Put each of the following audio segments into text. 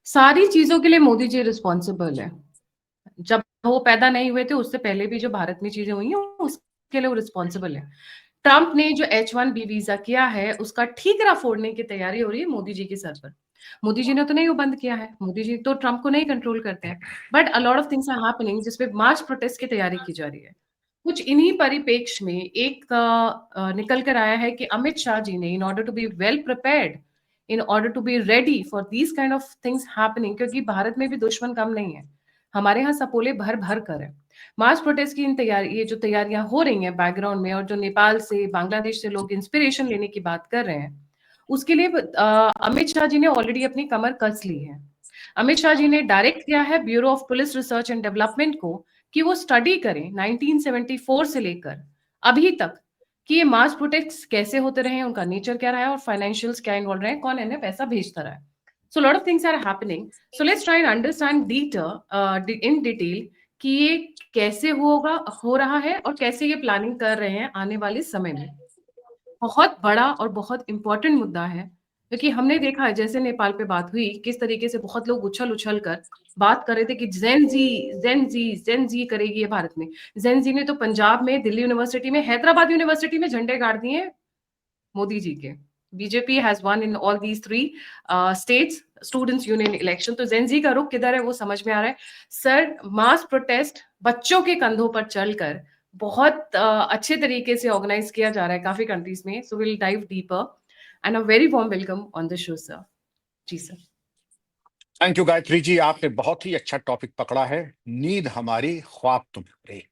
सारी चीज़ों के लिए मोदी जी रिस्पॉन्सिबल है। जब वो पैदा नहीं हुए थे, उससे पहले भी जो भारत में चीज़ें हुई हैं, उसके लिए वो रिस्पॉन्सिबल है। ट्रम्प ने जो H-1B वीज़ा किया है, उसका ठीकरा फोड़ने की तैयारी हो रही है मोदी जी के सर पर। मोदी जी ने तो नहीं वो बंद किया है, मोदी जी तो ट्रम्प को नहीं कंट्रोल करते हैं, but a lot of things are happening जिसपे मार्च प्रोटेस्ट की तैयारी की जा रही है। कुछ इन्हीं परिप्रेक्ष्य में एक निकल कर आया है कि अमित शाह जी ने in order to be well prepared, in order to be ready for these kind of things happening, क्योंकि भारत में भी दुश्मन कम नहीं है। हमारे यहाँ सपोले भर-भर कर है। मार्च प्रोटेस्ट की ये जो तैयारियां हो रही हैं बैकग्राउंड में, और जो नेपाल से, बांग्लादेश से लोग इंस्पिरेशन लेने की बात कर रहे हैं, उसके लिए अमित शाह जी ने ऑलरेडी अपनी कमर कस ली है। अमित शाह जी ने डायरेक्ट किया है bureau of police research and development को कि वो स्टडी करें 1974 से लेकर अभी तक कि ये मास प्रोटेस्ट कैसे होते रहे, उनका नेचर क्या रहा है और फाइनेंशियल्स क्या इन्वॉल्व रहे हैं, कौन इन्हें पैसा भेजता रहा है। So a lot of things are happening. So let's try and understand in detail कि ये कैसे होगा, हो रहा है और कैसे ये प्लानिंग कर रहे हैं आने वाले समय में। बहुत बड़ा और बहुत इम्पोर्टेंट मुद्दा है, क्योंकि हमने देखा है जैसे नेपाल पे बात हुई, किस तरीके से बहुत लोग उछल-उछल कर बात कर रहे थे कि ज़ेन ज़ी करेगी ये भारत में। ज़ेन ज़ी ने तो पंजाब में, दिल्ली यूनिवर्सिटी में, हैदराबाद यूनिवर्सिटी में झंडे गाड़ दिए मोदी जी के। BJP has one in all these 3 states students union election. तो ज़ेन ज़ी का रुख किधर है वो समझ में आ रहा है। सर, मास प्रोटेस्ट बच्चों के कंधों पर चलकर बहुत अच्छे तरीके से ऑर्गेनाइज किया जा रहा है काफ़ी कंट्रीज़ में। So we will dive deeper and a very warm welcome on the show sir. जी sir. Thank you Gayatri ji, आपने बहुत ही अच्छा टॉपिक पकड़ा है। नींद हमारी, ख्वाब तुम्हारे,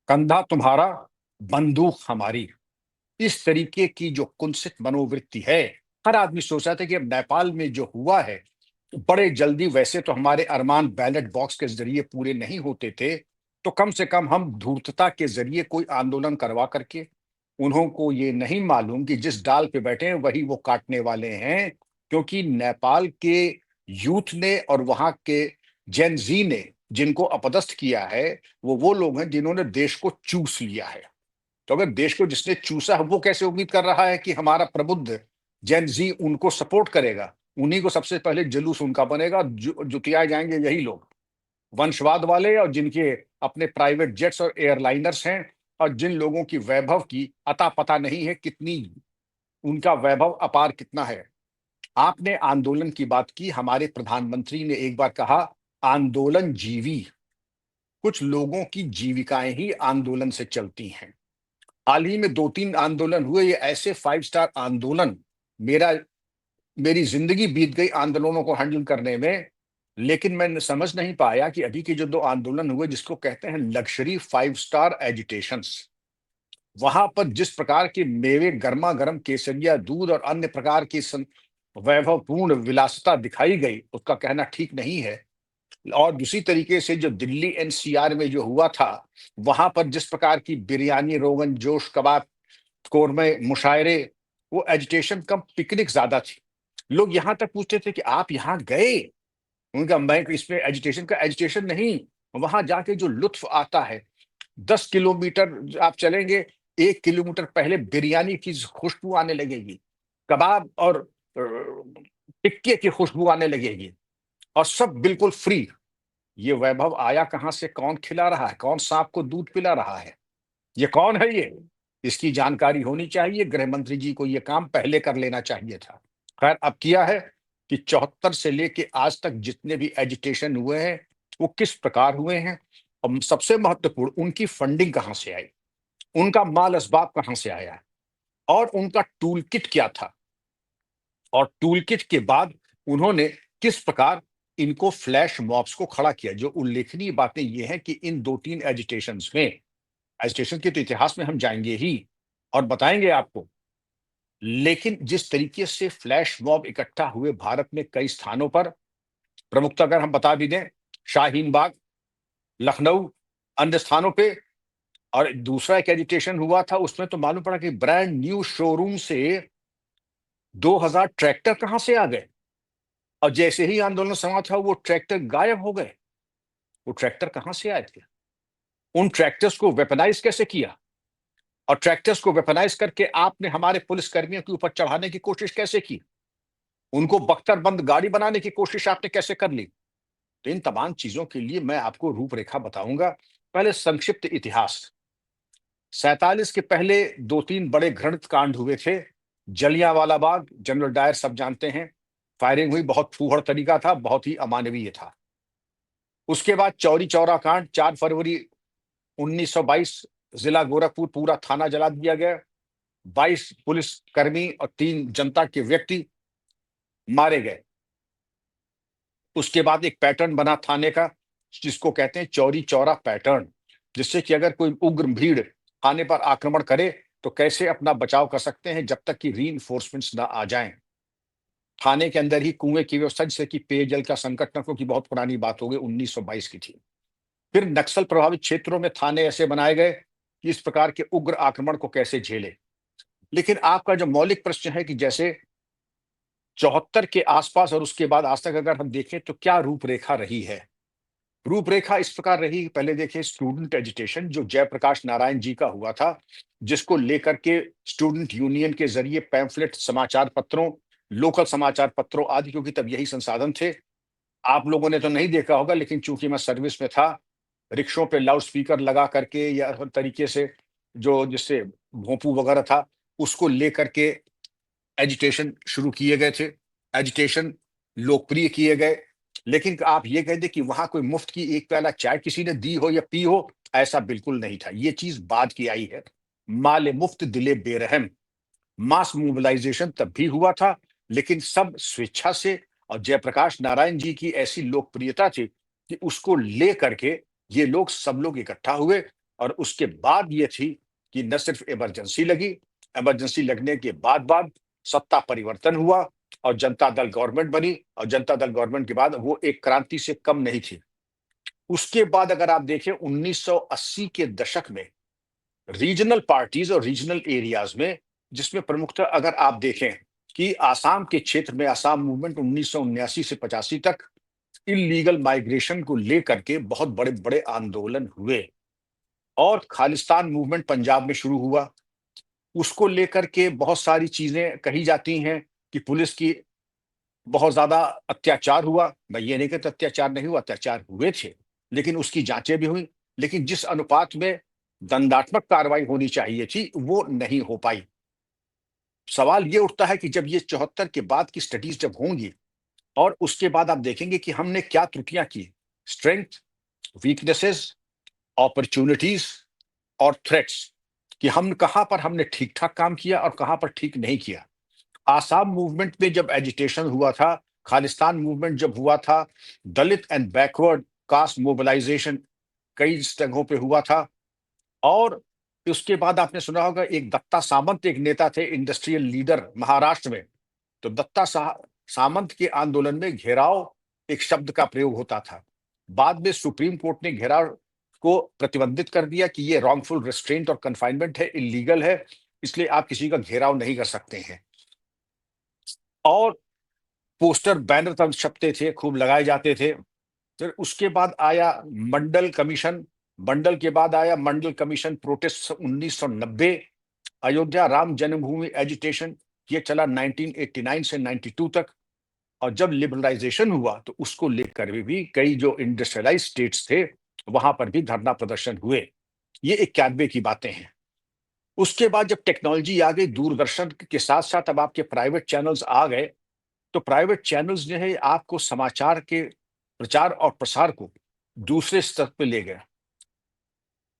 कंधा तुम्हारा, बंदूक हमारी। इस तरीके की जो कुंसित मनोवृत्ति है, हर आदमी सोच रहा था कि अब नेपाल में जो हुआ है, बड़े जल्दी, वैसे तो हमारे अरमान बैलेट बॉक्स के जरिए पूरे नहीं होते थे, तो कम से कम हम धूर्तता के जरिए कोई आंदोलन करवा करके, उन्हों को ये नहीं मालूम कि जिस डाल पे बैठे हैं वही वो काटने वाले हैं। क्योंकि नेपाल के यूथ ने और वहां के जेन जी ने जिनको अपदस्थ किया है, वो लोग हैं जिन्होंने देश को चूस लिया है। तो अगर देश को जिसने चूसा है, वो कैसे उम्मीद कर रहा है कि हमारा प्रबुद्ध जेन जी उनको सपोर्ट करेगा? उन्हीं को सबसे पहले जुलूस उनका बनेगा, जुटियाए जाएंगे यही लोग, वंशवाद वाले, और जिनके अपने प्राइवेट जेट्स और एयरलाइनर्स हैं, और जिन लोगों की वैभव की अता पता नहीं है, कितनी उनका वैभव अपार कितना है। आपने आंदोलन की बात की, हमारे प्रधानमंत्री ने एक बार कहा, आंदोलन जीवी, कुछ लोगों की जीविकाएं ही आंदोलन से चलती हैं। हाल ही में 2-3 आंदोलन हुए, ये ऐसे 5 स्टार आंदोलन, मेरा मेरी जिंदगी बीत गई आंदोलनों को हैंडल करने में। लेकिन मैं समझ नहीं पाया कि अभी के जो 2 आंदोलन हुए, जिसको कहते हैं लग्जरी 5 स्टार एजिटेशंस, वहां पर जिस प्रकार के मेवे, गर्मा गर्म केसरिया दूध और अन्य प्रकार की वैभवपूर्ण विलासिता दिखाई गई, उसका कहना ठीक नहीं है। और दूसरी तरीके से जो दिल्ली एनसीआर में जो हुआ था, वहां पर जिस प्रकार की बिरयानी, रोगन जोश, कबाब, कोरमे, मुशायरे, वो एजिटेशन कम, पिकनिक ज्यादा थी। लोग यहां तक पूछते थे कि आप यहां गए? उनका, मैं इसमें एजिटेशन का एजिटेशन नहीं, वहां जाके जो लुत्फ आता है, 10 किलोमीटर आप चलेंगे, 1 किलोमीटर पहले बिरयानी की खुशबू आने लगेगी, कबाब और टिक्के की खुशबू आने लगेगी, और सब बिल्कुल फ्री। ये वैभव आया कहां से? कौन खिला रहा है? कौन सांप को दूध पिला रहा है? ये कौन है ये? इसकी जानकारी होनी चाहिए। गृह मंत्री जी को ये काम पहले कर लेना चाहिए था। खैर, अब किया है कि 74 से लेके आज तक जितने भी एजिटेशन हुए हैं, वो किस प्रकार हुए हैं, और सबसे महत्वपूर्ण, उनकी फंडिंग कहां से आई, उनका माल असबाब कहां से आया है, और उनका टूल किट क्या था, और टूल किट के बाद उन्होंने किस प्रकार इनको फ्लैश मॉब्स को खड़ा किया। जो उल्लेखनीय बातें ये हैं कि इन 2-3 एजिटेशंस में, एजिटेशन के तो इतिहास में हम जाएंगे ही और बताएंगे आपको, लेकिन जिस तरीके से फ्लैश मॉब इकट्ठा हुए भारत में कई स्थानों पर, प्रमुखतः अगर हम बता भी दें, शाहीन बाग, लखनऊ, अन्य स्थानों पे। और दूसरा एक एजिटेशन हुआ था, उसमें तो मालूम पड़ा कि ब्रांड न्यू शोरूम से 2000 ट्रैक्टर कहां से आ गए, और जैसे ही आंदोलन समाप्त हुआ, वो ट्रैक्टर गायब हो गए। वो ट्रैक्टर कहां से आए थे? उन ट्रैक्टर्स को वेपनाइज कैसे किया, और ट्रैक्टर्स को वेपनाइज करके आपने हमारे पुलिस कर्मियों के ऊपर चढ़ाने की कोशिश कैसे की? उनको बख्तरबंद गाड़ी बनाने की कोशिश आपने कैसे कर ली? तो इन तमाम चीजों के लिए मैं आपको रूपरेखा बताऊंगा। पहले संक्षिप्त इतिहास। 47 के पहले 2-3 बड़े घृणित कांड हुए थे। जलियांवाला बाग, जनरल डायर सब जानते हैं। फायरिंग हुई, बहुत फूहड़ तरीका था, बहुत ही अमानवीय था। उसके बाद चौरी चौरा कांड, 4 फरवरी 1922, जिला गोरखपुर पूरा थाना जला दिया गया। 22 पुलिस कर्मी और 3 जनता के व्यक्ति मारे गए। उसके बाद एक पैटर्न बना थाने का, जिसको कहते हैं चौरी चौरा पैटर्न, जिससे कि अगर कोई उग्र भीड़ थाने पर आक्रमण करे तो कैसे अपना बचाव कर सकते हैं जब तक कि रीइंफोर्समेंट्स ना आ जाएं। थाने के अंदर ही कुएं की व्यवस्था, जिससे कि पेयजल का संकट न हो, की बहुत पुरानी बात हो गई, 1922 की थी। फिर नक्सल प्रभावित क्षेत्रों में थाने ऐसे बनाए गए कि इस प्रकार के उग्र आक्रमण को कैसे झेले। लेकिन आपका जो मौलिक प्रश्न है कि जैसे 74 के आसपास और उसके बाद आज तक अगर हम देखें तो क्या रूपरेखा रही है? रूपरेखा इस प्रकार रही। पहले देखिए स्टूडेंट एजिटेशन, जो जयप्रकाश नारायण जी का हुआ था, जिसको लेकर के स्टूडेंट यूनियन के जरिए पैम्फलेट, समाचार पत्रों, लोकल समाचार पत्रों आदि, क्योंकि तब यही संसाधन थे। आप लोगों ने तो नहीं देखा होगा, लेकिन चूंकि मैं सर्विस में था, रिक्शों पे लाउड स्पीकर लगा करके या हर तरीके से जो जिससे भोंपू वगैरह था, उसको लेकर के एजिटेशन शुरू किए गए थे। एजिटेशन लोकप्रिय किए गए। लेकिन आप ये कह दें कि वहां कोई मुफ्त की एक प्याला चाय किसी ने दी हो या पी हो, ऐसा बिल्कुल नहीं था। ये चीज बाद की आई है। माले मुफ्त दिले बेरहम, मास मोबिलाइजेशन तब भी हुआ था, लेकिन सब स्वेच्छा से। और जयप्रकाश नारायण जी की ऐसी लोकप्रियता थी कि उसको ले करके ये लोग सब लोग इकट्ठा हुए। और उसके बाद ये थी कि न सिर्फ इमरजेंसी लगी, इमरजेंसी लगने के बाद सत्ता परिवर्तन हुआ और जनता दल गवर्नमेंट बनी। और जनता दल गवर्नमेंट के बाद वो एक क्रांति से कम नहीं थी। उसके बाद अगर आप देखें 1980 के दशक में रीजनल पार्टीज और रीजनल एरियाज में, जिसमें प्रमुखतः अगर आप देखें कि आसाम के क्षेत्र में आसाम मूवमेंट 1979 से 85 तक इलीगल माइग्रेशन को लेकर के बहुत बड़े बड़े आंदोलन हुए। और खालिस्तान मूवमेंट पंजाब में शुरू हुआ। उसको लेकर के बहुत सारी चीजें कही जाती हैं कि पुलिस की बहुत ज्यादा अत्याचार हुआ। मैं ये नहीं कहता अत्याचार नहीं हुआ, अत्याचार हुए थे, लेकिन उसकी जांचें भी हुई। लेकिन जिस अनुपात में दंडात्मक कार्रवाई होनी चाहिए थी, वो नहीं हो पाई। सवाल ये उठता है कि जब ये 74 के बाद की स्टडीज जब होंगी और उसके बाद आप देखेंगे कि हमने क्या त्रुटियां की, स्ट्रेंथ, वीकनेसेस, अपॉर्चुनिटीज और थ्रेट्स, कि हम कहां पर हमने ठीक ठाक काम किया और कहां पर ठीक नहीं किया। आसाम मूवमेंट में जब एजिटेशन हुआ था, खालिस्तान मूवमेंट जब हुआ था, दलित एंड बैकवर्ड कास्ट मोबिलाइजेशन कई जगहों पे हुआ था। और उसके बाद आपने सुना होगा एक दत्ता सामंत एक नेता थे, इंडस्ट्रियल लीडर महाराष्ट्र में। तो सामंत के आंदोलन में घेराव एक शब्द का प्रयोग होता था। बाद में सुप्रीम कोर्ट ने घेराव को प्रतिबंधित कर दिया कि ये रॉन्गफुल रिस्ट्रेंट और कन्फाइनमेंट है, इलीगल है, इसलिए आप किसी का घेराव नहीं कर सकते हैं। और पोस्टर बैनर तब छपते थे, खूब लगाए जाते थे। फिर उसके बाद आया मंडल कमीशन। मंडल के बाद आया मंडल कमीशन प्रोटेस्ट 1990। अयोध्या राम जन्मभूमि एजिटेशन, ये चला 1989 से 92 तक। और जब लिबरलाइजेशन हुआ तो उसको लेकर भी कई जो इंडस्ट्रियलाइज स्टेट्स थे वहां पर भी धरना प्रदर्शन हुए। ये 91 की बातें हैं। उसके बाद जब टेक्नोलॉजी आ गई, दूरदर्शन के साथ साथ अब आपके प्राइवेट चैनल्स आ गए, तो प्राइवेट चैनल्स जो है आपको समाचार के प्रचार और प्रसार को दूसरे स्तर पे ले गए।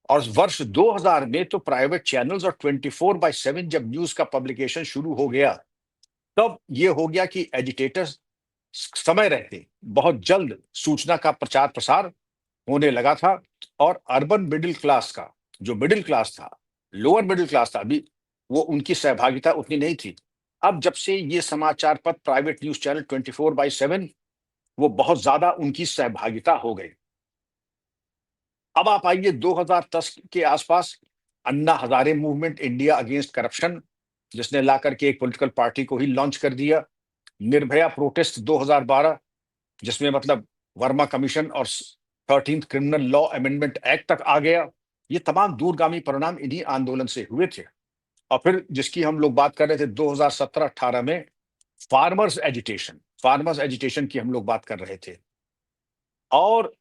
और वर्ष 2000 में तो प्राइवेट चैनल्स और 24/7 जब न्यूज का पब्लिकेशन शुरू हो गया, तब ये हो गया कि एजिटेटर्स समय रहते बहुत जल्द सूचना का प्रचार प्रसार होने लगा था। और अर्बन मिडिल क्लास का जो मिडिल क्लास था, लोअर मिडिल क्लास था, अभी वो उनकी सहभागिता उतनी नहीं थी। अब जब से ये समाचार पत्र, प्राइवेट न्यूज चैनल 24/7, वो बहुत ज्यादा उनकी सहभागिता हो गई। अब आप आइए 2010 के आसपास, Anna Hazare movement, India against corruption, जिसने ला करके एक पॉलिटिकल पार्टी को ही लॉन्च कर दिया। निर्भया प्रोटेस्ट 2012, जिसमें मतलब वर्मा कमीशन और 13th criminal law amendment act तक आ गया। ये तमाम दूरगामी परिणाम इन्हीं आंदोलन से हुए थे। और फिर जिसकी हम लोग बात कर रहे थे 2017-18 में, फार्मर्स एजिटेशन की हम लोग बात कर रहे थे। और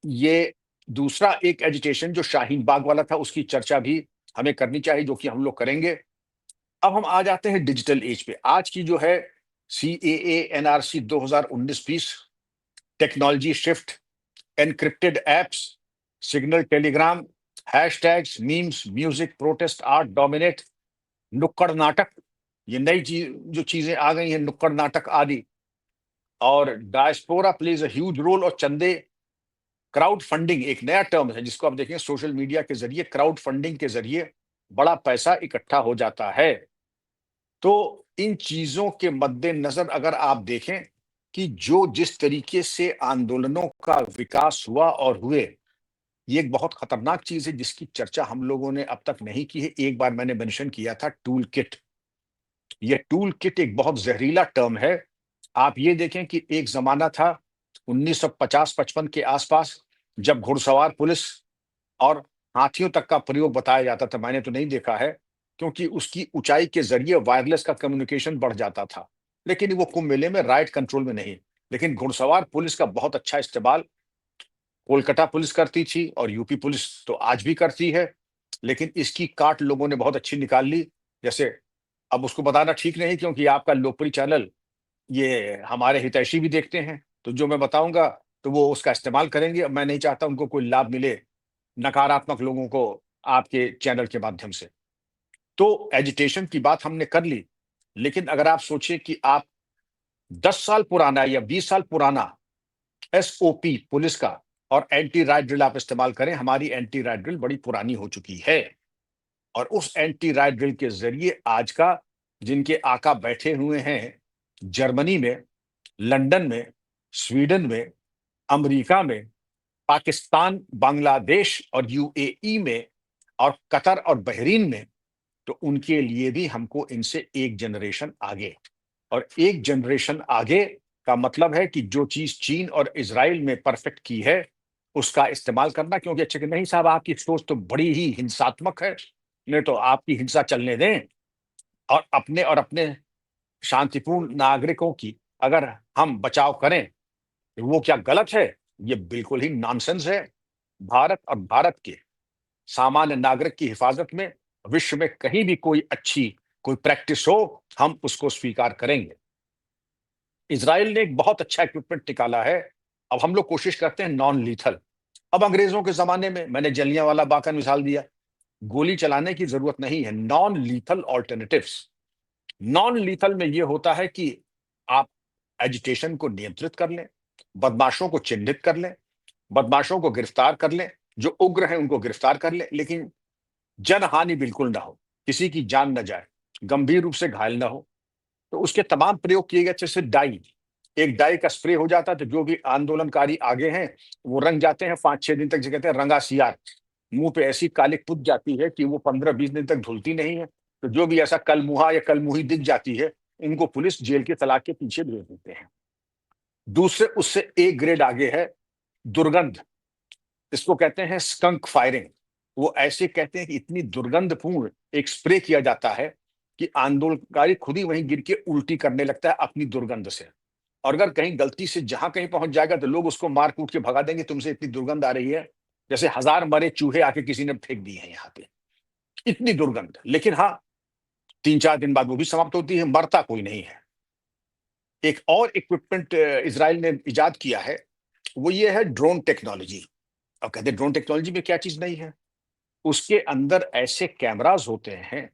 ये दूसरा एक एजिटेशन जो शाहीन बाग वाला था, उसकी चर्चा भी हमें करनी चाहिए, जो कि हम लोग करेंगे। अब हम आ जाते हैं डिजिटल एज पे। आज की जो है CAA NRC 2019-20, technology shift, encrypted apps, signal Telegram, hashtags, memes, music, protest, art dominate, नुक्कड़ नाटक, ये नई चीज जो चीजें आ गई हैं, नुक्कड़ नाटक आदि। और diaspora plays a huge role, और चंदे, क्राउड फंडिंग एक नया टर्म है जिसको आप देखें, सोशल मीडिया के जरिए क्राउड फंडिंग के जरिए बड़ा पैसा इकट्ठा हो जाता है। तो इन चीजों के मद्देनजर अगर आप देखें कि जो जिस तरीके से आंदोलनों का विकास हुआ और हुए, ये एक बहुत खतरनाक चीज है जिसकी चर्चा हम लोगों ने अब तक नहीं की है। एक बार मैंने मेंशन किया था टूल किट। ये टूल किट एक बहुत जहरीला टर्म है। आप ये देखें कि एक जमाना था 1950-55 के आसपास, जब घुड़सवार पुलिस और हाथियों तक का प्रयोग बताया जाता था। मैंने तो नहीं देखा है, क्योंकि उसकी ऊंचाई के जरिए वायरलेस का कम्युनिकेशन बढ़ जाता था, लेकिन वो कुंभ मेले में राइट कंट्रोल में नहीं। लेकिन घुड़सवार पुलिस का बहुत अच्छा इस्तेमाल कोलकाता पुलिस करती थी, और यूपी पुलिस तो आज भी करती है। लेकिन इसकी काट लोगों ने बहुत अच्छी निकाल ली। जैसे, अब उसको बताना ठीक नहीं, क्योंकि आपका लोकप्रिय चैनल ये हमारे हितैषी भी देखते हैं, तो जो मैं बताऊंगा तो वो उसका इस्तेमाल करेंगे। अब मैं नहीं चाहता उनको कोई लाभ मिले नकारात्मक लोगों को आपके चैनल के माध्यम से। तो एजिटेशन की बात हमने कर ली, लेकिन अगर आप सोचिए कि आप 10 साल पुराना या 20 साल पुराना एसओपी पुलिस का और एंटी राइट ड्रिल आप इस्तेमाल करें, हमारी एंटी राइट ड्रिल बड़ी पुरानी हो चुकी है। और उस एंटी राइट ड्रिल के जरिए आज का जिनके आका बैठे हुए हैं जर्मनी में, लंदन में, स्वीडन में, अमेरिका में, पाकिस्तान, बांग्लादेश और यूएई में, और कतर और बहरीन में, तो उनके लिए भी हमको इनसे एक जनरेशन आगे। और एक जनरेशन आगे का मतलब है कि जो चीज चीन और इजराइल में परफेक्ट की है उसका इस्तेमाल करना। क्योंकि अच्छा कि नहीं साहब, आपकी सोच तो बड़ी ही हिंसात्मक है, नहीं तो आपकी हिंसा चलने दें, और अपने शांतिपूर्ण नागरिकों की अगर हम बचाव करें, तो वो क्या गलत है? ये बिल्कुल ही नॉनसेंस है। भारत और भारत के सामान्य नागरिक की हिफाजत में विश्व में कहीं भी कोई प्रैक्टिस हो, हम उसको स्वीकार करेंगे। इजराइल ने एक बहुत अच्छा इक्विपमेंट निकाला है। अब हम लोग कोशिश करते हैं नॉन लीथल। अब अंग्रेजों के जमाने में मैंने जलियांवाला बाग का मिसाल दिया, गोली चलाने की जरूरत नहीं है, non lethal alternatives. Non lethal में यह होता है कि आप एजिटेशन को नियंत्रित कर लें, बदमाशों को चिन्हित कर लें, बदमाशों को गिरफ्तार कर लें, जो उग्र हैं उनको गिरफ्तार कर लें, लेकिन जनहानि बिल्कुल ना हो, किसी की जान न जाए, गंभीर रूप से घायल ना हो। तो उसके तमाम प्रयोग किए गए। जैसे डाई, एक डाई का स्प्रे हो जाता है, तो जो भी आंदोलनकारी आगे हैं वो रंग जाते हैं 5-6 दिन तक, जो कहते हैं रंगा सियार। मुंह पे ऐसी कालिक पुत जाती है कि वो 15-20 दिन तक धुलती नहीं है। तो जो भी ऐसा कलमुहा या कलमुही दिख जाती है, उनको पुलिस जेल के सलाख के पीछे भेज देते हैं। दूसरे उससे एक ग्रेड आगे है दुर्गंध, इसको कहते हैं स्कंक फायरिंग। वो ऐसे कहते हैं कि इतनी दुर्गंधपूर्ण एक स्प्रे किया जाता है कि आंदोलनकारी खुद ही वहीं गिर के उल्टी करने लगता है अपनी दुर्गंध से। और अगर कहीं गलती से जहां कहीं पहुंच जाएगा तो लोग उसको मार कूट के भगा देंगे, तुमसे इतनी दुर्गंध आ रही है, जैसे 1000 मरे चूहे आके किसी ने फेंक दिए हैं यहाँ पे, इतनी दुर्गंध। लेकिन हाँ, 3-4 दिन बाद वो भी समाप्त होती है, मरता कोई नहीं है। एक और इक्विपमेंट इजराइल ने इजाद किया है, वो ये है ड्रोन टेक्नोलॉजी। अब कहते हैं ड्रोन टेक्नोलॉजी में क्या चीज नहीं है? उसके अंदर ऐसे कैमरास होते हैं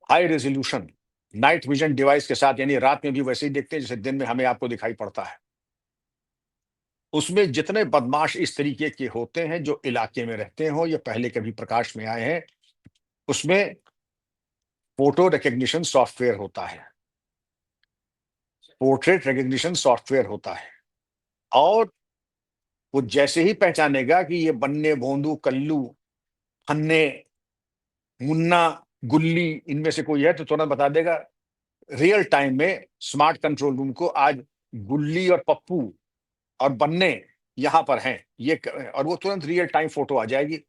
high resolution night vision device के साथ, यानी रात में भी वैसे ही देखते हैं जैसे दिन में हमें आपको दिखाई पड़ता है। उसमें जितने बदमाश इस तरीके के होते हैं जो इलाके में रहते हो या पहले कभी प्रकाश में आए हैं, उसमें फोटो रिकग्निशन सॉफ्टवेयर होता है, पोर्ट्रेट रिकग्निशन सॉफ्टवेयर होता है। और वो जैसे ही पहचानेगा कि ये बन्ने, भोंदू, कल्लू, फन्ने, मुन्ना, गुल्ली इनमें से कोई है, तो तुरंत बता देगा रियल टाइम में स्मार्ट कंट्रोल रूम को, आज गुल्ली और पप्पू और बन्ने यहां पर हैं और वो तुरंत रियल टाइम फोटो आ जाएगी।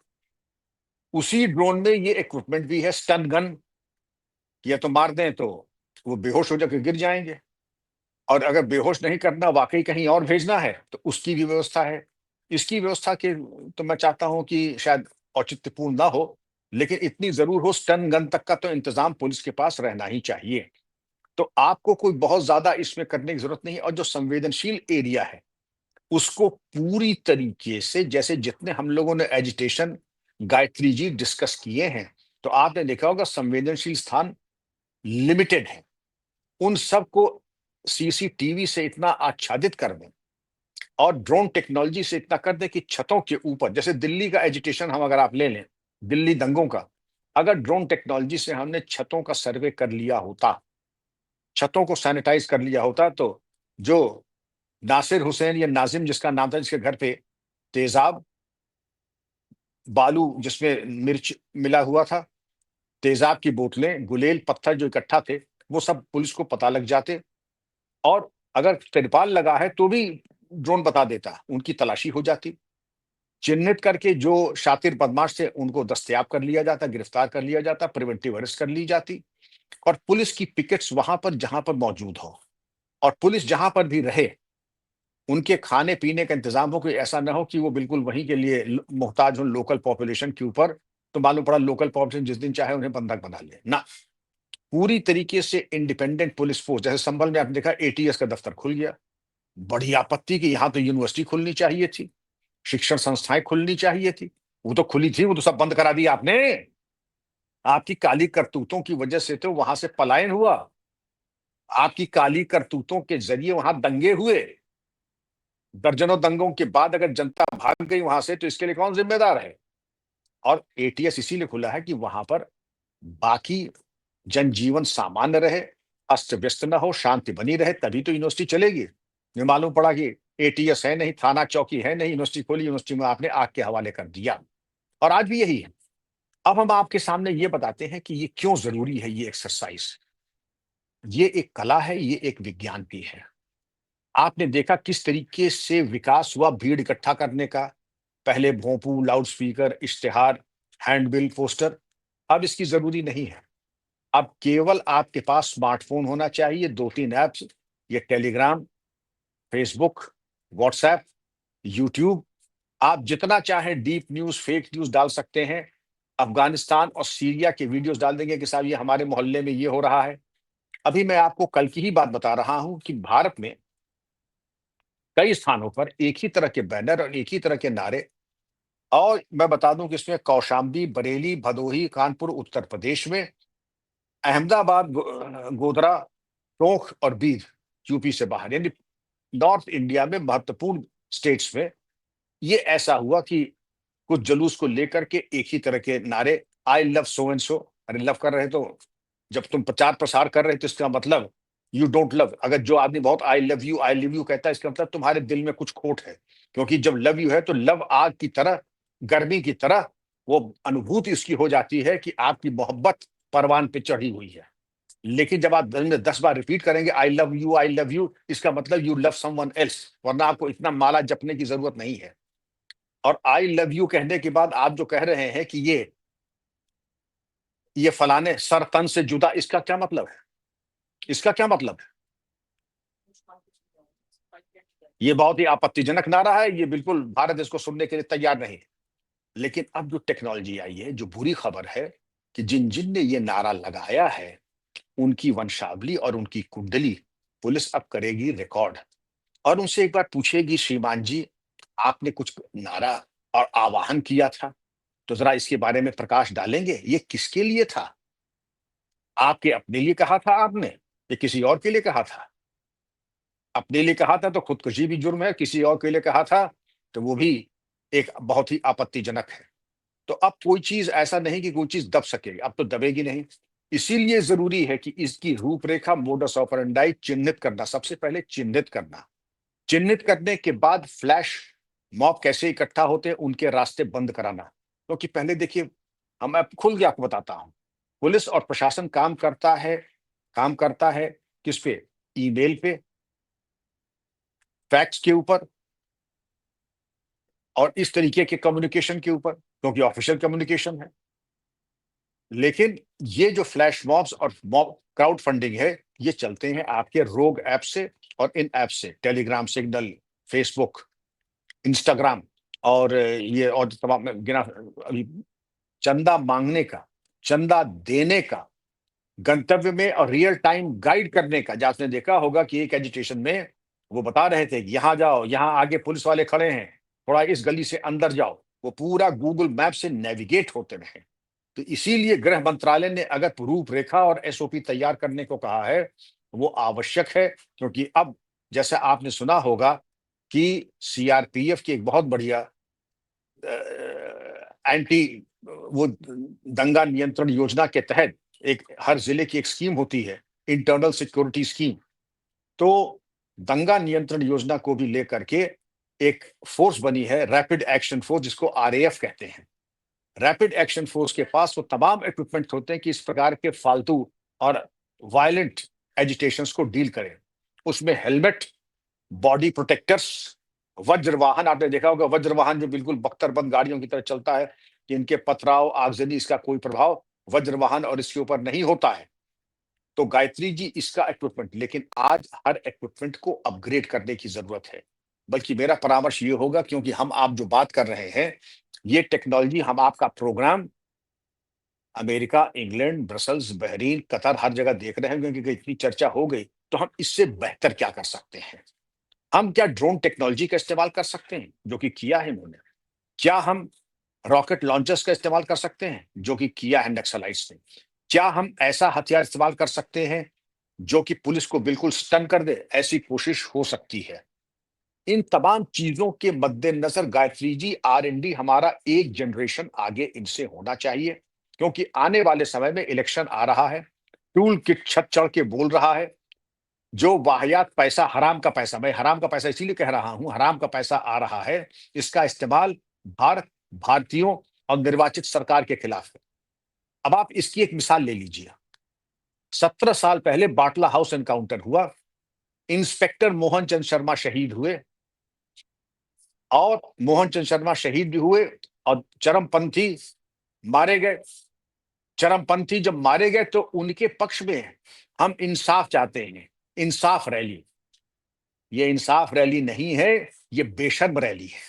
उसी ड्रोन में ये इक्विपमेंट भी है, स्टन गन, या तो मार दें तो वो बेहोश हो जाकर गिर जाएंगे। और अगर बेहोश नहीं करना, वाकई कहीं और भेजना है, तो उसकी भी व्यवस्था है। इसकी व्यवस्था के तो मैं चाहता हूं कि शायद औचित्यपूर्ण ना हो, लेकिन इतनी जरूर हो, स्टन गन तक का तो इंतजाम पुलिस के पास रहना ही चाहिए। तो आपको कोई बहुत ज्यादा इसमें करने की जरूरत नहीं है। और जो संवेदनशील एरिया है, उसको पूरी तरीके से, जैसे जितने हम लोगों ने एजिटेशन गायत्री जी डिस्कस किए हैं, तो आपने देखा होगा संवेदनशील स्थान लिमिटेड है, उन सबको सीसीटीवी से इतना आच्छादित कर दें और ड्रोन टेक्नोलॉजी से इतना कर दें कि छतों के ऊपर, जैसे दिल्ली का एजिटेशन हम अगर आप ले लें, दिल्ली दंगों का, अगर ड्रोन टेक्नोलॉजी से हमने छतों का सर्वे कर लिया होता, छतों को सैनिटाइज कर लिया होता, तो जो नासिर हुसैन या नाजिम जिसका नाम था, जिसके घर पे तेजाब, बालू जिसमें मिर्च मिला हुआ था, तेजाब की बोतलें, गुलेल, पत्थर जो इकट्ठा थे, वो सब पुलिस को पता लग जाते। और अगर तिरपाल लगा है तो भी ड्रोन बता देता, उनकी तलाशी हो जाती, चिन्हित करके जो शातिर बदमाश थे उनको दस्तयाब कर लिया जाता, गिरफ्तार कर लिया जाता, प्रिवेंटिव अरेस्ट कर ली जाती। और पुलिस की पिकेट्स वहां पर जहां पर मौजूद हो, और पुलिस जहां पर भी रहे, उनके खाने पीने का इंतजाम हो, कोई ऐसा ना हो कि वो बिल्कुल वहीं के लिए मोहताज हो लोकल पॉपुलेशन के ऊपर, तो मालूम पड़ा लोकल पॉपुलेशन जिस दिन चाहे उन्हें बंधक बना ले ना। पूरी तरीके से इंडिपेंडेंट पुलिस फोर्स, जैसे संभल में आपने देखा एटीएस का दफ्तर खुल गया, बड़ी आपत्ति कि यहां तो यूनिवर्सिटी खुलनी चाहिए थी, शिक्षण संस्थाएं खुलनी चाहिए थी, वो तो खुली थी, वो तो सब बंद करा दिया आपने। आपकी काली करतूतों की वजह से तो वहां से पलायन हुआ, आपकी काली करतूतों के जरिए वहां दंगे हुए, दर्जनों दंगों के बाद अगर जनता भाग गई वहां से, तो इसके लिए कौन जिम्मेदार है? और एटीएस इसीलिए खुला है कि वहां पर बाकी जनजीवन सामान्य रहे, अस्त व्यस्त न हो, शांति बनी रहे, तभी तो यूनिवर्सिटी चलेगी। ये मालूम पड़ा कि एटीएस है नहीं, थाना चौकी है नहीं, यूनिवर्सिटी खोली, यूनिवर्सिटी में आपने आग के हवाले कर दिया। और आज भी यही है। अब हम आपके सामने ये बताते हैं कि ये क्यों जरूरी है, ये एक्सरसाइज। ये एक कला है, ये एक विज्ञान भी है। आपने देखा किस तरीके से विकास हुआ भीड़ इकट्ठा करने का, पहले भोंपू, लाउडस्पीकर, इश्तेहार, हैंडबिल, पोस्टर। अब इसकी जरूरी नहीं है। अब केवल आपके पास स्मार्टफोन होना चाहिए, 2-3 ऐप्स, ये टेलीग्राम, फेसबुक, व्हाट्सएप, यूट्यूब, आप जितना चाहें डीप न्यूज, फेक न्यूज डाल सकते हैं। अफगानिस्तान और सीरिया के वीडियोस डाल देंगे कि साहब ये हमारे मोहल्ले में ये हो रहा है। अभी मैं आपको कल की ही बात बता रहा हूं कि भारत में कई स्थानों पर एक ही तरह के बैनर और एक ही तरह के नारे, और मैं बता दूं कि इसमें कौशाम्बी, बरेली, भदोही, कानपुर उत्तर प्रदेश में, अहमदाबाद, गोधरा, टोंक और बीर यूपी से बाहर, यानी नॉर्थ इंडिया में महत्वपूर्ण स्टेट्स में ये ऐसा हुआ कि कुछ जुलूस को लेकर के एक ही तरह के नारे, I love so and so. अरे लव कर रहे तो जब तुम प्रचार प्रसार कर रहे तो इसका मतलब यू डोंट लव। अगर जो आदमी बहुत आई लव यू कहता है, इसका मतलब तुम्हारे दिल में कुछ खोट है। क्योंकि जब लव यू है तो लव आग की तरह, गर्मी की तरह, वो अनुभूति उसकी हो जाती है कि आपकी मोहब्बत परवान पे चढ़ी हुई है। लेकिन जब आप दिन में 10 बार रिपीट करेंगे आई लव यू, इसका मतलब यू लव समवन एल्स, वरना आपको इतना माला जपने की जरूरत नहीं है। और आई लव यू कहने के बाद आप जो कह रहे हैं कि ये फलाने सर तन से जुदा, इसका क्या मतलब है? इसका क्या मतलब है? ये बहुत ही आपत्तिजनक नारा है, ये बिल्कुल भारत इसको सुनने के लिए तैयार नहीं है। लेकिन अब जो टेक्नोलॉजी आई है, जो बुरी खबर है कि जिन जिन ने ये नारा लगाया है, उनकी वंशावली और उनकी कुंडली पुलिस अब करेगी रिकॉर्ड, और उनसे एक बार पूछेगी, श्रीमान जी, आपने कुछ नारा और आवाहन किया था, तो जरा इसके बारे में प्रकाश डालेंगे, ये किसके लिए था? आपके अपने लिए कहा था आपने, या किसी और के लिए कहा था? अपने लिए कहा था तो खुदकुशी भी जुर्म है, किसी और के लिए कहा था तो वो भी एक बहुत ही आपत्तिजनक है। तो अब कोई चीज ऐसा नहीं कि कोई चीज दब सकेगी, अब तो दबेगी नहीं। इसीलिए जरूरी है कि इसकी रूपरेखा, मोडस ऑपरेंडाई चिन्हित करना, सबसे पहले चिन्हित करना, चिन्हित करने के बाद फ्लैश मॉब कैसे इकट्ठा होते हैं, उनके रास्ते बंद कराना। क्योंकि पहले देखिए, हम अब खुल के आपको बताता हूं, पुलिस और प्रशासन काम करता है किस पे? ईमेल पे, फैक्स के ऊपर, और इस तरीके के कम्युनिकेशन के ऊपर, क्योंकि ऑफिशियल कम्युनिकेशन है। लेकिन ये जो फ्लैश मॉब्स और मॉब क्राउड फंडिंग है, ये चलते हैं आपके रोग ऐप से और इन ऐप से, टेलीग्राम, सिग्नल, फेसबुक, इंस्टाग्राम और ये और तमाम गिना अभी चंदा मांगने का, चंदा देने का, गंतव्य में और रियल टाइम गाइड करने का। आपने देखा होगा कि एक एजुटेशन में वो बता रहे थे कि यहाँ जाओ, यहाँ आगे पुलिस वाले खड़े हैं, थोड़ा इस गली से अंदर जाओ, वो पूरा गूगल मैप से नेविगेट होते रहे। तो इसीलिए गृह मंत्रालय ने अगर रूपरेखा और एसओपी तैयार करने को कहा है, वो आवश्यक है, क्योंकि अब जैसे आपने सुना होगा कि सीआरपीएफ की एक बहुत बढ़िया एंटी वो दंगा नियंत्रण योजना के तहत एक हर जिले की एक स्कीम होती है, इंटरनल सिक्योरिटी स्कीम। तो दंगा नियंत्रण योजना को भी लेकर के एक फोर्स बनी है, रैपिड एक्शन फोर्स, जिसको आरएएफ कहते हैं। रैपिड एक्शन फोर्स के पास वो तमाम इक्विपमेंट होते हैं कि इस प्रकार के फालतू और वायलेंट एजिटेशंस को डील करें। उसमें हेलमेट, बॉडी प्रोटेक्टर्स, वज्र वाहन, आपने देखा होगा वज्र वाहन जो बिल्कुल बख्तरबंद गाड़ियों की तरह चलता है, कि इनके पथराव, आगजनी, इसका कोई प्रभाव वज्र वाहन और इसके ऊपर नहीं होता है। तो गायत्री जी, इसका इक्विपमेंट, लेकिन आज हर इक्विपमेंट को अपग्रेड करने की जरूरत है। बल्कि मेरा परामर्श ये होगा, क्योंकि हम आप जो बात कर रहे हैं, ये टेक्नोलॉजी, हम आपका program America, England, Brussels, Bahrain, Qatar, हर जगह देख रहे हैं, क्योंकि इतनी चर्चा हो गई। तो हम इससे बेहतर क्या कर सकते हैं? हम क्या ड्रोन टेक्नोलॉजी का इस्तेमाल कर सकते हैं, जो कि किया है इन्होंने? क्या हम रॉकेट लॉन्चर्स का इस्तेमाल कर सकते हैं, जो कि किया है नक्सलाइट्स ने? क्या हम ऐसा हथियार इस्तेमाल कर सकते हैं जो कि पुलिस को बिल्कुल स्टन कर दे? ऐसी कोशिश हो सकती है। इन तमाम चीजों के मद्देनजर गायत्री जी, R&D हमारा एक जनरेशन आगे इनसे होना चाहिए, क्योंकि आने वाले समय में इलेक्शन आ रहा है। टूल किट छत चढ़ के बोल रहा है, जो वाहियात पैसा, हराम का पैसा, मैं हराम का पैसा इसीलिए कह रहा हूं, हराम का पैसा आ रहा है, इसका इस्तेमाल भारत, भारतीयों और निर्वाचित सरकार के खिलाफ है। अब आप इसकी एक मिसाल ले लीजिए। 17 साल पहले बाटला हाउस एनकाउंटर हुआ, इंस्पेक्टर मोहन चंद शर्मा शहीद हुए, और मोहन चंद शर्मा शहीद भी हुए और चरमपंथी मारे गए। चरमपंथी जब मारे गए तो उनके पक्ष में हम इंसाफ चाहते हैं, इंसाफ रैली। ये इंसाफ रैली नहीं है, ये बेशर्म रैली है।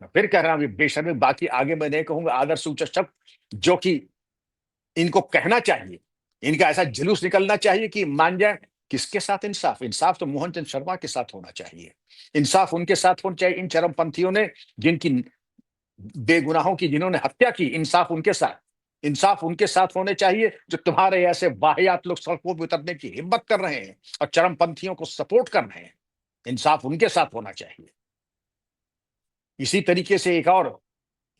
मैं फिर कह रहा हूं, ये बेशर्म, बाकी आगे मैं नहीं कहूंगा आदर्श सूचक शब्द, जो कि इनको कहना चाहिए, इनका ऐसा जुलूस निकलना चाहिए कि मान जाए। किसके साथ इंसाफ? इंसाफ तो मोहन चंद शर्मा के साथ होना चाहिए। इंसाफ उनके साथ होना चाहिए, इन चरमपंथियों ने, जिनकी बेगुनाहों की, जिन्होंने हत्या की, इंसाफ उनके साथ। इंसाफ उनके साथ होने चाहिए जो तुम्हारे ऐसे वाहियात लोग सड़कों पर उतरने की हिम्मत कर रहे हैं और चरमपंथियों को सपोर्ट कर रहे हैं। इंसाफ उनके साथ होना चाहिए। इसी तरीके से एक और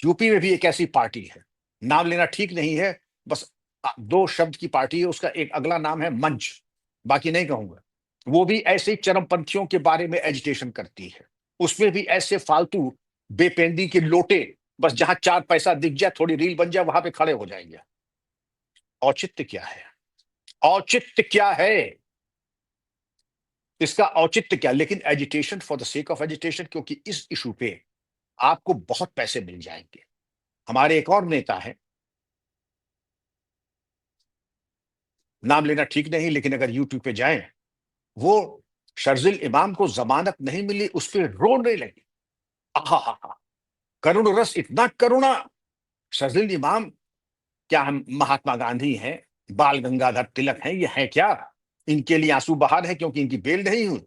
यूपी में भी एक ऐसी पार्टी है, नाम लेना ठीक नहीं है, बस दो शब्द की पार्टी है, उसका एक अगला नाम है मंच, बाकी नहीं कहूंगा। वो भी ऐसे ही चरमपंथियों के बारे में एजिटेशन करती है। उसमें भी ऐसे फालतू बेपेंदी के लोटे, बस जहां चार पैसा दिख जाए, थोड़ी रील बन जाए, वहां पे खड़े हो जाएंगे। औचित्य क्या है? औचित्य क्या है? इसका औचित्य क्या? लेकिन agitation for the sake of agitation, क्योंकि इस इशू पे आपको बहुत पैसे मिल जाएंगे। हमारे एक और नेता है, नाम लेना ठीक नहीं, लेकिन अगर यूट्यूब पे जाएं, वो शर्जिल इमाम को जमानत नहीं मिली, उस पर रोने लगे। आहा, करुण रस, इतना करुणा। शर्जिल इमाम क्या हम महात्मा गांधी हैं, बाल गंगाधर तिलक हैं, ये हैं क्या? इनके लिए आंसू बहा रहे हैं क्योंकि इनकी बेल नहीं हुई।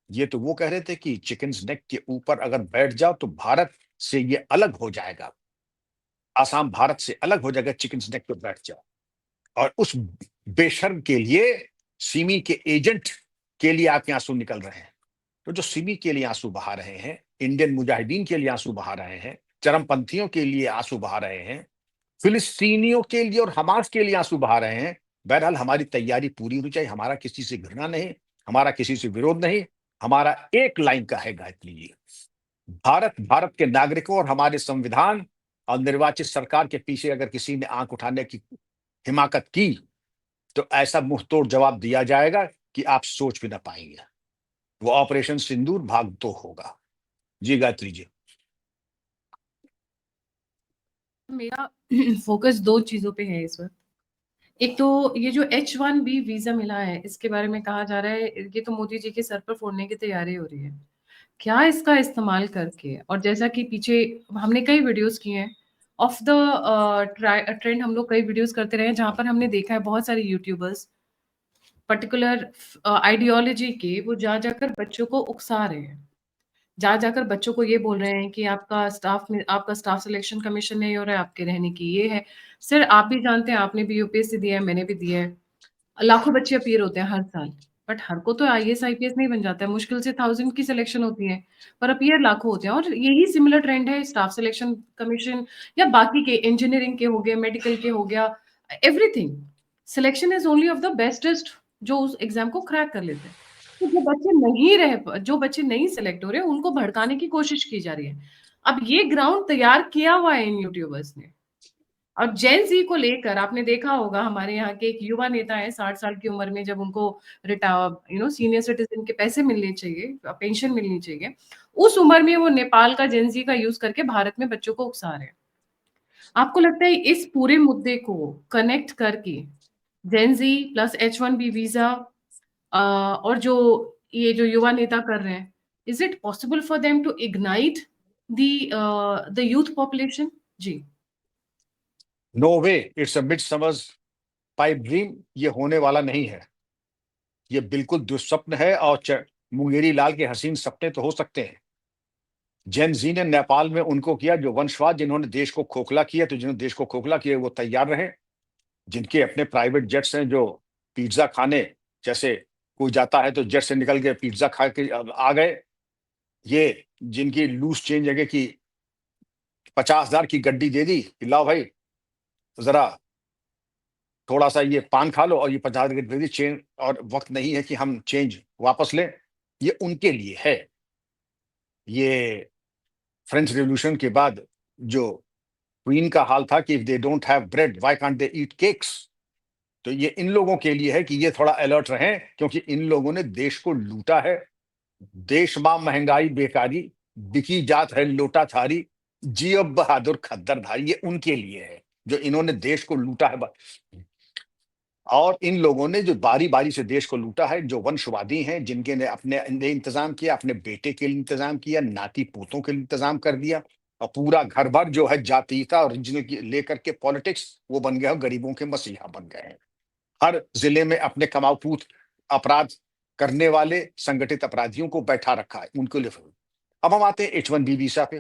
ये तो वो कह रहे थे कि चिकन्स नेक के ऊपर अगर बैठ जाओ तो भारत से ये अलग हो जाएगा, आसाम भारत से अलग हो जाएगा, चिकन्स नेक पे बैठ जाओ। और उस बेशर्म के लिए, सिमी के एजेंट के लिए आपके आंसू निकल रहे हैं। तो जो सिमी के लिए आंसू बहा रहे हैं, इंडियन मुजाहिदीन के लिए आंसू बहा रहे हैं, चरमपंथियों के लिए आंसू बहा रहे हैं, फिलिस्तीनियों के लिए और हमास के लिए आंसू बहा रहे हैं। बहरहाल हमारी तैयारी पूरी होनी चाहिए। हमारा किसी से घृणा नहीं, हमारा किसी से विरोध नहीं, हमारा एक लाइन का है गायत्री जी, भारत, भारत के नागरिकों और हमारे संविधान और निर्वाचित सरकार के पीछे अगर किसी ने आंख उठाने की हिमाकत की, तो ऐसा मुंहतोड़ जवाब दिया जाएगा कि आप सोच भी ना पाएंगे। वो ऑपरेशन सिंदूर भाग 2 होगा। जी गायत्री जी। मेरा फोकस दो चीजों पे है इस वक्त। एक तो ये जो H-1B वीज़ा मिला है, इसके बारे में कहा जा रहा है, ये तो मोदी जी के सर पर फोड़ने की तैयारी हो रही है। क्या इसका इस्तेमाल करके, और जैसा कि पीछे हमने कई वीडियोज़ किए हैं, ऑफ द ट्रेंड हम लोग कई वीडियोज़ करते रहे हैं, जहाँ पर हमने देखा है बहुत सारे यूट्यूबर्स पर्टिकुलर आइडियोलॉजी के वो जा जाकर बच्चों को उकसा रहे हैं। जा जाकर बच्चों को ये बोल रहे हैं कि आपका स्टाफ सिलेक्शन कमीशन नहीं हो रहा है, आपके रहने की ये है। सर आप भी जानते हैं, आपने भी यूपीएससी दिया है, मैंने भी दिया है। लाखों बच्चे अपीयर होते हैं हर साल, बट हर को तो आईएएस आईपीएस नहीं बन जाता है, मुश्किल से 1000 की सिलेक्शन होती है, पर अपीयर लाखों होते हैं। और यही सिमिलर ट्रेंड है स्टाफ सिलेक्शन कमीशन या बाकी के, इंजीनियरिंग के हो गए, मेडिकल के हो गया, everything. Selection is only of the bestest जो उस एग्जाम को क्रैक कर लेते हैं। तो जो बच्चे नहीं सिलेक्ट हो रहे उनको भड़काने की कोशिश की जा रही है। अब ये ग्राउंड तैयार किया हुआ है इन यूट्यूबर्स ने। और जेन ज़ी को लेकर आपने देखा होगा, हमारे यहाँ के एक युवा नेता हैं 60 साल की उम्र में, जब उनको सीनियर सिटीज़न के पैसे मिलने चाहिए, पेंशन मिलनी चाहिए, उस उम्र में वो नेपाल का जेन ज़ी का यूज़ करके भारत में बच्चों को उकसा रहे हैं। आपको लगता है इस पूरे मुद्दे को कनेक्ट करके जेन ज़ी प्लस H-1B वीज़ा और जो युवा नेता कर रहे हैं, is it possible for them to ignite the youth population? जी। No way, it's a midsummer's pipe dream. ये होने वाला नहीं है, ये बिल्कुल दुस्वप्न है। और मुंगेरी लाल के हसीन सपने तो हो सकते हैं। जेन जी ने नेपाल में उनको किया जो वंशवाद, जिन्होंने देश को खोखला किया, तो जिन्होंने देश को खोखला किया वो तैयार रहे। जिनके अपने प्राइवेट जेट्स हैं, जो पिज्जा खाने, जैसे कोई जाता है तो जेट से निकल के पिज्जा खा के आ गए। ये जिनकी लूज चेंज जगह की 50,000 की गड्डी दे दी कि लाओ भाई जरा थोड़ा सा ये पान खा लो, और ये 50 की दे दी चेंज, और वक्त नहीं है कि हम चेंज वापस लें। ये उनके लिए है। ये फ्रेंच रेवोल्यूशन के बाद जो क्वीन का हाल था कि if they don't have bread why can't they eat cakes, तो ये इन लोगों के लिए है कि ये थोड़ा अलर्ट रहें, क्योंकि इन लोगों ने देश को लूटा है। देश मां महंगाई बेकारी, बिकी जात है लोटा थारी, जियब बहादुर खद्दर धारी। ये उनके लिए है जो इन्होंने देश को लूटा है। और इन लोगों ने जो बारी बारी से देश को लूटा है, जो वंशवादी हैं, जिनके ने अपने ने इंतजाम किया, अपने बेटे के लिए इंतजाम किया, नाती पोतों के लिए इंतजाम कर दिया, और पूरा घर भर जो है जातीयता और रीजनल की लेकर के पॉलिटिक्स, वो बन गए, गरीबों के मसीहा बन गए हैं। हर जिले में अपने कमाऊपूत अपराध करने वाले संगठित अपराधियों को बैठा रखा है उनको लिए। अब हम आते हैं H-1B वीसा पे।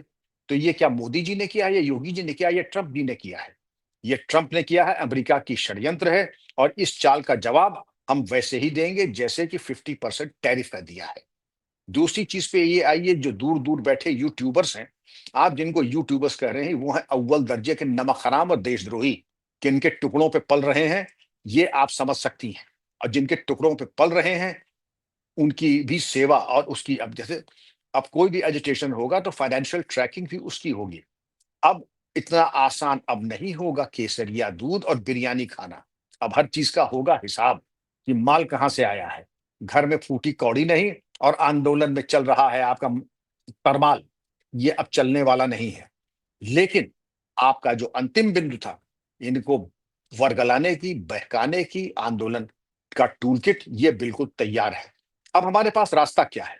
तो ये क्या मोदी जी ने किया है, या योगी जी ने किया है, या ट्रंप जी ने किया है? ये ट्रंप ने किया है, अमेरिका की षड्यंत्र है। और इस चाल का जवाब हम वैसे ही देंगे जैसे कि 50% टैरिफ का दिया है। दूसरी चीज पे ये आइए, जो दूर दूर बैठे यूट्यूबर्स हैं, आप जिनको यूट्यूबर्स कह रहे हैं, वो है अव्वल दर्जे के नमक हराम और देशद्रोही, किनके टुकड़ों पे पल रहे हैं, ये आप समझ सकती हैं। और जिनके टुकड़ों पे पल रहे हैं, उनकी भी सेवा और उसकी, अब जैसे अब कोई भी एजिटेशन होगा तो फाइनेंशियल ट्रैकिंग भी उसकी होगी। अब इतना आसान अब नहीं होगा केसरिया दूध और बिरयानी खाना। अब हर चीज का होगा हिसाब कि माल कहाँ से आया है। घर में फूटी कौड़ी नहीं, और आंदोलन में चल रहा है आपका तरमाल, ये अब चलने वाला नहीं है। लेकिन आपका जो अंतिम बिंदु था, इनको वर्गलाने की, बहकाने की, आंदोलन का टूलकिट ये बिल्कुल तैयार है। अब हमारे पास रास्ता क्या है?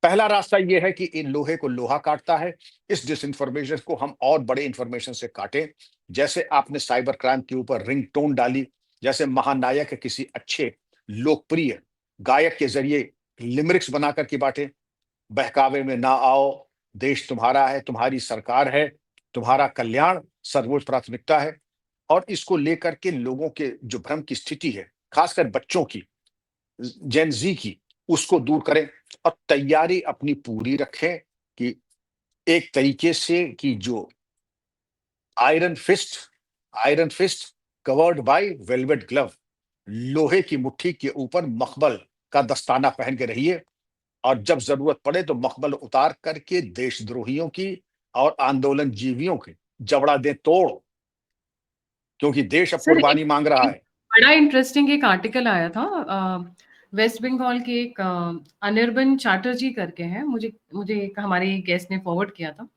पहला रास्ता ये है कि इन लोहे को लोहा काटता है, इस डिसइंफॉर्मेशन को हम और बड़े इंफॉर्मेशन से काटें। जैसे आपने साइबर क्राइम के ऊपर रिंगटोन डाली, जैसे महानायक किसी अच्छे लोकप्रिय गायक के जरिए लिमरिक्स बना करके बांटे, बहकावे में ना आओ, देश तुम्हारा है, तुम्हारी सरकार है, तुम्हारा कल्याण सर्वोच्च प्राथमिकता है। और इसको लेकर के लोगों के जो भ्रम की स्थिति है, खासकर बच्चों की, जेन जी की, उसको दूर करें। और तैयारी अपनी पूरी रखें कि एक तरीके से कि जो iron fist iron fist covered by velvet glove, लोहे की मुट्ठी के ऊपर मखमल का दस्ताना पहन के रहिए। और जब जरूरत पड़े तो मखमल उतार करके देशद्रोहियों की और आंदोलन जीवियों की जबड़ा दे तोड़, क्योंकि देश अब सर कुर्बानी मांग रहा एक है। बड़ा इंटरेस्टिंग एक आर्टिकल आया था, वेस्ट बंगाल के एक अनिर्बन चैटर्जी करके हैं, मुझे मुझे एक हमारे गेस्ट ने फॉरवर्ड किया था।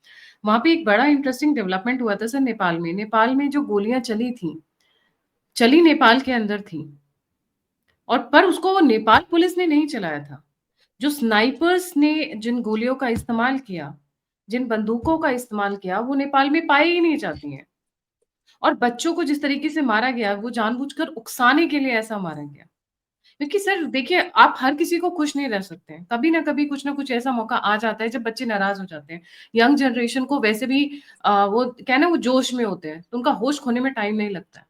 वहाँ पे एक बड़ा इंटरेस्टिंग डेवलपमेंट हुआ था सर नेपाल में। नेपाल में जो गोलियाँ चली थी, चली नेपाल के अंदर थी, और पर उसको नेपाल पुलिस ने नहीं चलाया था। जो स्नाइपर्स ने जिन गोलियों का इस्तेमाल किया, जिन बंदूकों का इस्तेमाल किया, वो नेपाल में पाई ही नहीं जाती हैं। और बच्चों को जिस तरीके से मारा गया, वो जानबूझकर उकसाने के लिए ऐसा मारा गया। क्योंकि सर देखिए, आप हर किसी को खुश नहीं रह सकते हैं। कभी ना कभी कुछ ना कुछ ऐसा मौका आ जाता है जब बच्चे नाराज हो जाते हैं। यंग जनरेशन को वैसे भी वो क्या है ना, वो जोश में होते हैं, तो उनका होश खोने में टाइम नहीं लगता है।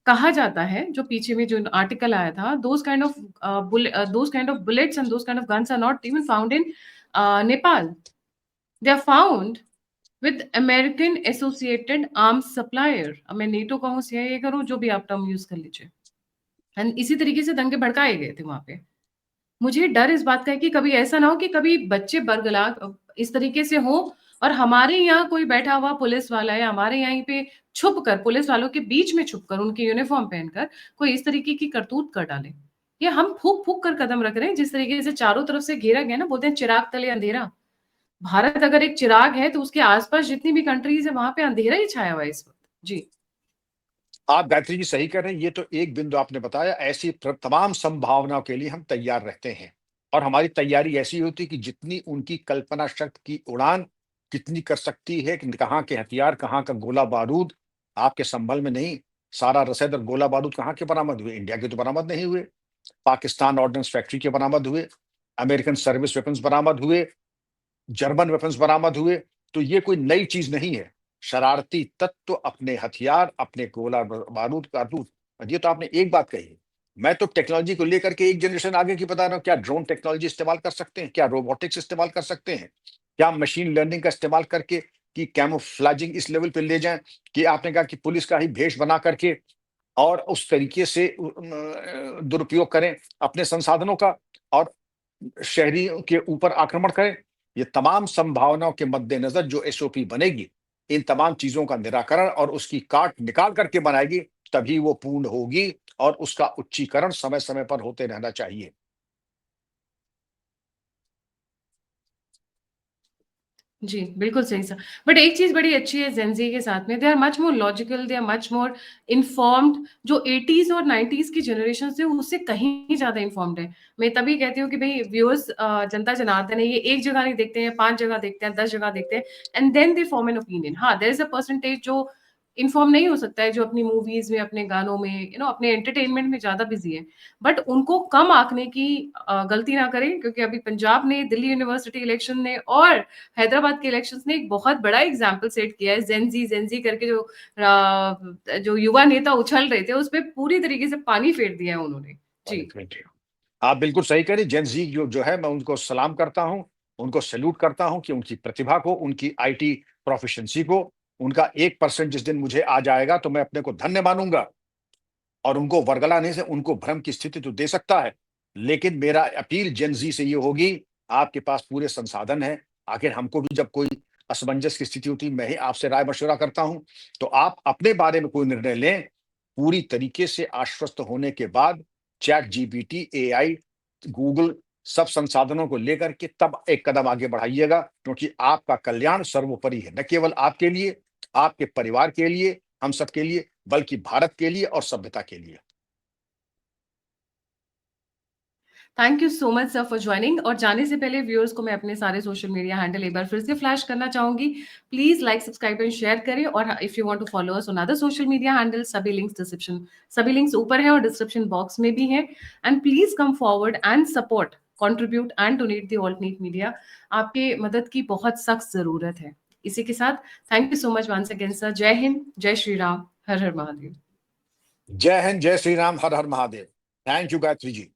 कहा जाता है, जो पीछे में जो आर्टिकल आया था, those kind of bullets and those kind of guns are not even found in Nepal. They are found with American Associated Arms Supplier. अब मैं नेटो कहूँ, सीआईए करूँ, जो भी आप टर्म यूज कर लीजिए। एंड इसी तरीके से दंगे भड़काए गए थे वहां पे। मुझे डर इस बात का है कि कभी ऐसा ना हो कि कभी बच्चे बरगला इस तरीके से हो, और हमारे यहाँ कोई बैठा हुआ पुलिस वाला है, हमारे यहीं पे छुप कर, पुलिस वालों के बीच में छुप कर, उनकी यूनिफॉर्म पहनकर कोई इस तरीके की करतूत कर डाले। ये हम फूक फूक कर कदम रख रहे हैं। जिस तरीके से चारों तरफ से घेरा गया ना, बोलते हैं चिराग तले अंधेरा। भारत अगर एक चिराग है, तो उसके आसपास जितनी भी कंट्रीज है, वहां पे अंधेरा ही छाया हुआ है इस वक्त। जी। आप गायत्री जी सही कह रहे हैं। ये तो एक बिंदु आपने बताया। ऐसी तमाम संभावनाओं के लिए हम तैयार रहते हैं, और हमारी तैयारी ऐसी होती है कि जितनी उनकी कल्पना शक्ति की उड़ान कितनी कर सकती है, कि कहाँ के हथियार, कहाँ का गोला बारूद आपके संभल में नहीं। सारा रसद और गोला बारूद कहाँ के बरामद हुए? इंडिया के तो बरामद नहीं हुए, पाकिस्तान ऑर्डिनेंस फैक्ट्री के बरामद हुए, अमेरिकन सर्विस वेपन्स बरामद हुए, जर्मन वेपन्स बरामद हुए। तो ये कोई नई चीज नहीं है। शरारती तत्व अपने हथियार, अपने गोला बारूद, कारतूस। ये तो आपने एक बात कही। मैं तो टेक्नोलॉजी को लेकर के एक जनरेशन आगे की बता रहा हूँ। क्या ड्रोन टेक्नोलॉजी इस्तेमाल कर सकते हैं? क्या रोबोटिक्स इस्तेमाल कर सकते हैं? क्या मशीन लर्निंग का इस्तेमाल करके कि कैमोफ्लेजिंग इस लेवल पे ले जाएं कि आपने कहा कि पुलिस का ही भेष बना करके और उस तरीके से दुरुपयोग करें अपने संसाधनों का, और शहरियों के ऊपर आक्रमण करें। ये तमाम संभावनाओं के मद्देनजर जो एसओपी बनेगी, इन तमाम चीजों का निराकरण और उसकी काट निकाल करके बनाएगी, तभी वो पूर्ण होगी, और उसका उच्चीकरण समय समय पर होते रहना चाहिए। जी, बिल्कुल सही सर। बट एक चीज़ बड़ी अच्छी है जेन ज़ी के साथ में, they are much more logical, they are much more informed. जो 80s और 90s की जनरेशन थे, उससे कहीं ज़्यादा इन्फॉर्म्ड है। मैं तभी कहती हूँ कि भई व्यूअर्स, जनता जनार्दन है, ये एक जगह नहीं देखते हैं, 5 जगह देखते हैं, 10 जगह देखते हैं, and then they form an opinion. हाँ, देयर इज़ अ परसेंटेज जो इन्फॉर्म नहीं हो सकता है, जो अपनी मूवीज़ में, अपने गानों में, अपने एंटरटेनमेंट में ज़्यादा बिज़ी है। बट उनको कम आँकने की गलती ना करें, क्योंकि अभी पंजाब ने, दिल्ली यूनिवर्सिटी इलेक्शन ने और हैदराबाद के इलेक्शंस ने एक बहुत बड़ा एग्जाम्पल सेट किया है। जेन ज़ी करके जो युवा नेता उछल रहे थे, उसपे पूरी तरीके से पानी फेर दिया है उन्होंने। जी। आप बिल्कुल सही कह रही। जेन जी जो है, मैं उनको सलाम करता हूँ, उनको सैल्यूट करता हूँ कि उनकी प्रतिभा को, उनकी आईटी प्रोफिशिएंसी को, उनका 1% जिस दिन मुझे आ जाएगा तो मैं अपने को धन्य मानूंगा। और उनको वर्गलाने से उनको भ्रम की स्थिति तो दे सकता है, लेकिन मेरा अपील जेन जी से ये होगी, आपके पास पूरे संसाधन है। आखिर हमको भी जब कोई असमंजस की स्थिति होती है, मैं ही आपसे राय मशवरा करता हूं, तो आप अपने बारे में कोई निर्णय लें, पूरी तरीके से आश्वस्त होने के बाद चैट जीपीटी, एआई, गूगल, सब संसाधनों को लेकर के तब एक कदम आगे बढ़ाइएगा, क्योंकि आपका कल्याण सर्वोपरि है। न केवल आपके लिए, आपके परिवार के लिए, हम सबके लिए, बल्कि भारत के लिए और सभ्यता के लिए। Thank you so much sir for joining. और जाने से पहले व्यूअर्स को मैं अपने सारे सोशल मीडिया हैंडल एक बार फिर से फ्लैश करना चाहूंगी। Please like, subscribe and share करें। और if you want to follow us on other social media handle, सभी लिंक्स ऊपर हैं और डिस्क्रिप्शन बॉक्स में भी हैं। And please come forward and support, contribute and donate the alternate media. आपके मदद की बहुत सख्त जरूरत है। इसी के साथ thank you so much once again sir. जय हिंद, जय श्री राम, हर हर महादेव। जय हिंद, जय श्री राम, हर हर Mahadev. Thank you Gayatri ji.